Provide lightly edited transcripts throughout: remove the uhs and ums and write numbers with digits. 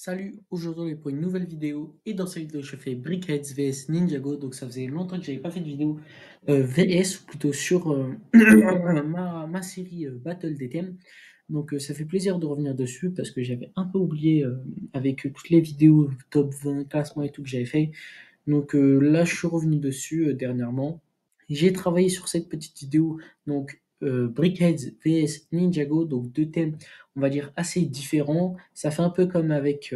Salut, aujourd'hui on est pour une nouvelle vidéo et dans cette vidéo je fais Brickheads vs Ninjago. Donc ça faisait longtemps que j'avais pas fait de vidéo VS ou plutôt sur ma série Battle des thèmes. Donc ça fait plaisir de revenir dessus parce que j'avais un peu oublié avec toutes les vidéos top 20 classement et tout que j'avais fait. Donc là je suis revenu dessus dernièrement. J'ai travaillé sur cette petite vidéo, donc Brickheads vs Ninjago, donc deux thèmes, on va dire, assez différents. Ça fait un peu comme avec,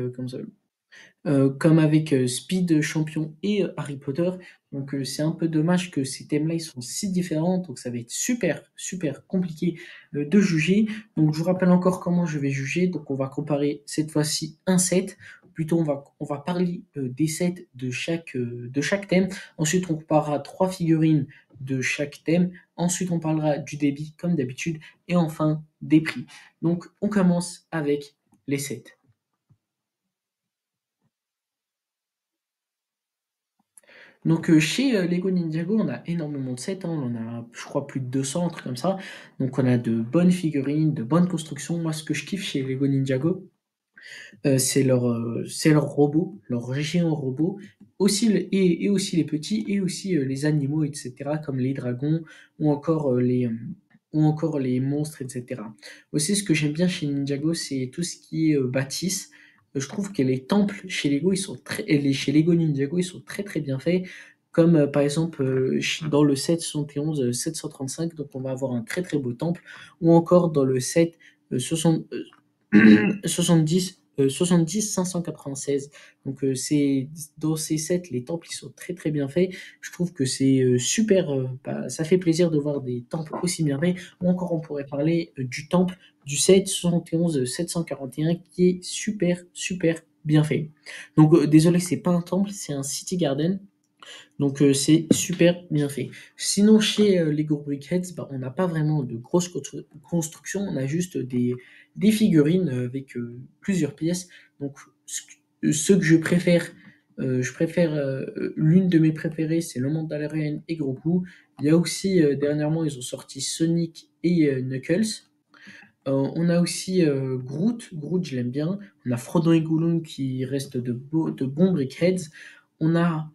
Speed Champion et Harry Potter. Donc c'est un peu dommage que ces thèmes-là ils sont si différents, donc ça va être super super compliqué de juger. Donc je vous rappelle encore comment je vais juger. Donc on va comparer cette fois-ci un set. Plutôt on va parler des sets de chaque thème. Ensuite on comparera trois figurines de chaque thème. Ensuite on parlera du débit comme d'habitude et enfin des prix. Donc on commence avec les sets. Donc chez Lego Ninjago, on a énormément de sets, hein, on en a, je crois, plus de 200, un truc comme ça. Donc on a de bonnes figurines, de bonnes constructions. Moi, ce que je kiffe chez Lego Ninjago, c'est leur robot, leur géant robot, aussi et aussi les petits, et aussi les animaux, etc., comme les dragons, ou encore les monstres, etc. Aussi, ce que j'aime bien chez Ninjago, c'est tout ce qui est bâtisse. Je trouve que les temples chez Lego, chez Lego Ninjago, ils sont très très bien faits. Comme par exemple dans le set 71 735, donc on va avoir un très très beau temple, ou encore dans le set 60, 70, 70 596. Donc c'est dans ces sets, les temples ils sont très très bien faits. Je trouve que c'est super. Ça fait plaisir de voir des temples aussi bien faits. Ou encore on pourrait parler du temple du set 71 741 qui est super super bien fait. Donc désolé, c'est pas un temple, c'est un city garden. Donc c'est super bien fait. Sinon chez Lego Brickheads, bah, on n'a pas vraiment de grosses constructions, on a juste des figurines avec plusieurs pièces. Donc ce que je préfère l'une de mes préférées, c'est le Mandalorian et Grogu. Il y a aussi dernièrement ils ont sorti Sonic et Knuckles. On a aussi Groot je l'aime bien. On a Frodo et Gollum qui restent de bons Brickheads. On a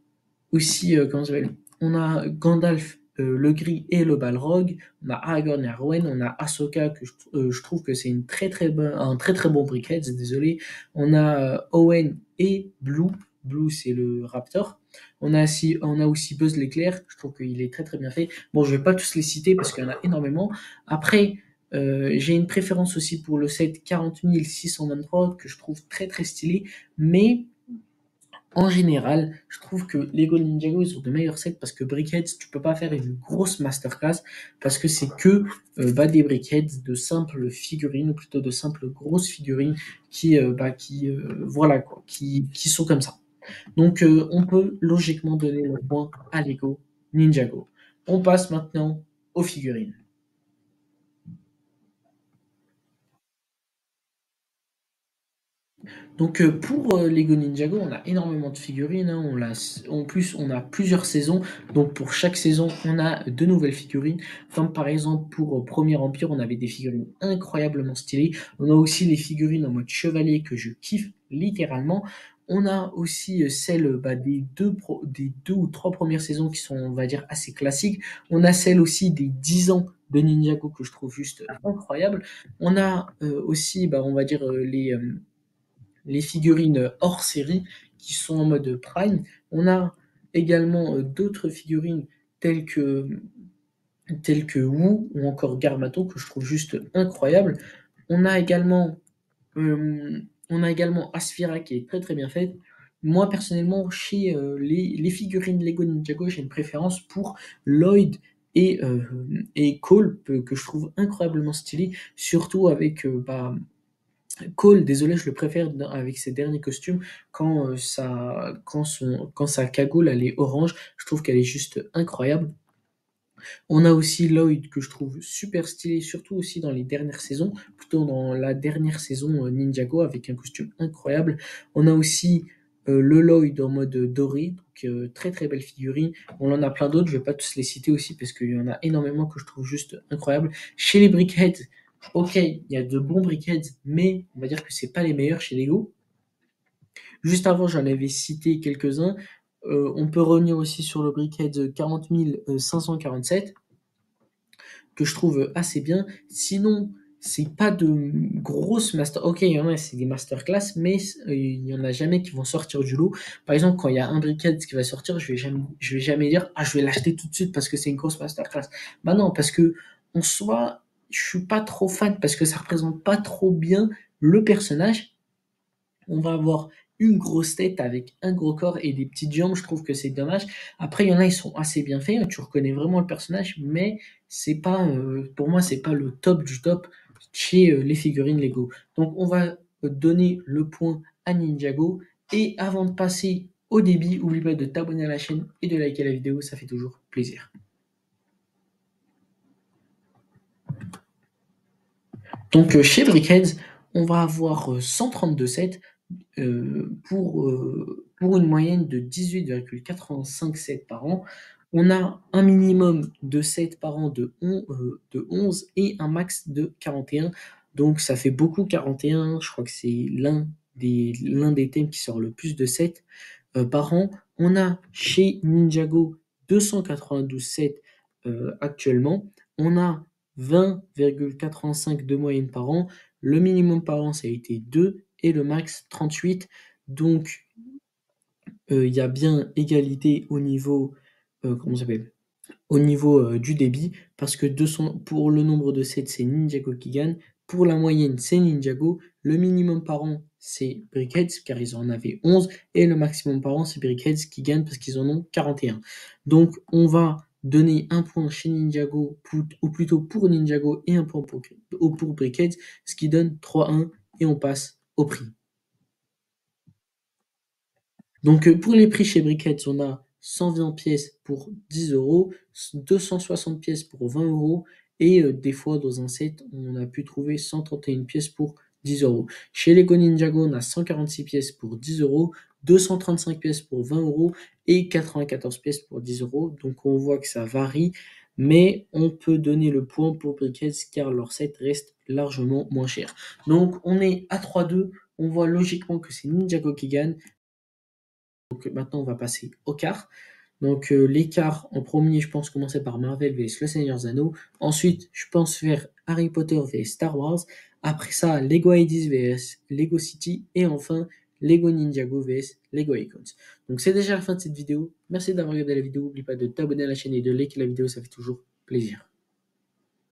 aussi, comment ça s'appelle? On a Gandalf le gris et le balrog, on a Aragorn et Arwen, on a Ahsoka que je trouve que c'est un très très bon briquet, désolé. On a Owen et Blue, Blue c'est le Raptor. On a aussi Buzz l'éclair, je trouve qu'il est très très bien fait. Bon, je vais pas tous les citer parce qu'il y en a énormément. Après, j'ai une préférence aussi pour le set 40 623 que je trouve très très stylé, mais en général, je trouve que Lego Ninjago, ils ont de meilleurs sets parce que Brickheads, tu peux pas faire une grosse masterclass parce que c'est que des Brickheads, de simples figurines ou plutôt de simples grosses figurines voilà quoi, qui sont comme ça. Donc on peut logiquement donner le point à Lego Ninjago. On passe maintenant aux figurines. Donc pour Lego Ninjago, on a énormément de figurines, hein. En plus, on a plusieurs saisons. Donc pour chaque saison, on a de nouvelles figurines. Comme par exemple pour Premier Empire, on avait des figurines incroyablement stylées. On a aussi les figurines en mode chevalier que je kiffe littéralement. On a aussi celles des deux ou trois premières saisons qui sont, on va dire, assez classiques. On a celles aussi des 10 ans de Ninjago que je trouve juste incroyable. On a aussi, on va dire, les figurines hors série qui sont en mode Prime. On a également d'autres figurines telles que, telles que Wu ou encore Garmato que je trouve juste incroyable. On a également, euh, on a également Asphyra qui est très très bien faite. Moi personnellement, chez les figurines Lego Ninjago, j'ai une préférence pour Lloyd et Cole que je trouve incroyablement stylé, surtout avec Cole, désolé, je le préfère avec ses derniers costumes quand sa cagoule elle est orange, je trouve qu'elle est juste incroyable. On a aussi Lloyd que je trouve super stylé, surtout aussi dans les dernières saisons, plutôt dans la dernière saison Ninjago avec un costume incroyable. On a aussi le Lloyd en mode doré, donc très très belle figurine. On en a plein d'autres, je vais pas tous les citer aussi parce qu'il y en a énormément que je trouve juste incroyables. Chez les Brickheads, ok, il y a de bons Brickheads, mais on va dire que c'est pas les meilleurs chez Lego. Juste avant, j'en avais cité quelques-uns. On peut revenir aussi sur le Brickhead 40 547 que je trouve assez bien. Sinon, c'est pas de grosses master. Ok, il y en a, c'est des masterclass, mais il y en a jamais qui vont sortir du lot. Par exemple, quand il y a un Brickhead qui va sortir, je vais jamais dire, ah, je vais l'acheter tout de suite parce que c'est une grosse masterclass. Bah non, parce que en soi, je suis pas trop fan parce que ça représente pas trop bien le personnage. On va avoir une grosse tête avec un gros corps et des petites jambes, je trouve que c'est dommage. Après, il y en a, ils sont assez bien faits, hein, tu reconnais vraiment le personnage, mais c'est pas, pour moi, c'est pas le top du top chez les figurines Lego. Donc, on va donner le point à Ninjago. Et avant de passer au débit, n'oublie pas de t'abonner à la chaîne et de liker la vidéo, ça fait toujours plaisir. Donc, chez Brickheads, on va avoir 132 sets. Pour une moyenne de 18,85 sets par an. On a un minimum de sets par an de 11 et un max de 41. Donc ça fait beaucoup 41. Je crois que c'est l'un des thèmes qui sort le plus de sets par an. On a chez Ninjago 292 sets actuellement. On a 20,85 de moyenne par an. Le minimum par an, ça a été 2 et le max 38. Donc, il y a bien égalité au niveau, comment ça s'appelle? Au niveau du débit, parce que 200, pour le nombre de sets, c'est Ninjago qui gagne. Pour la moyenne, c'est Ninjago. Le minimum par an, c'est Brickheads, car ils en avaient 11. Et le maximum par an, c'est Brickheads qui gagne parce qu'ils en ont 41. Donc, on va donner un point chez Ninjago, ou plutôt pour Ninjago, et un point pour Brickheads, ce qui donne 3-1, et on passe au prix. Donc pour les prix chez Brickheads, on a 120 pièces pour 10 euros, 260 pièces pour 20 euros et des fois dans un set, on a pu trouver 131 pièces pour 10 euros. Chez Lego Ninjago, on a 146 pièces pour 10 euros, 235 pièces pour 20 euros et 94 pièces pour 10 euros. Donc on voit que ça varie, mais on peut donner le point pour Brickheads car leur set reste largement moins cher. Donc on est à 3-2, on voit logiquement que c'est Ninjago qui gagne. Donc maintenant, on va passer aux quarts. Donc les quarts, en premier, je pense commencer par Marvel vs Le Seigneur des Anneaux. Ensuite, je pense faire Harry Potter vs Star Wars. Après ça, Lego Ideas vs Lego City. Et enfin, Lego Ninjago vs Lego Icons. Donc c'est déjà la fin de cette vidéo. Merci d'avoir regardé la vidéo. N'oublie pas de t'abonner à la chaîne et de liker la vidéo, ça fait toujours plaisir.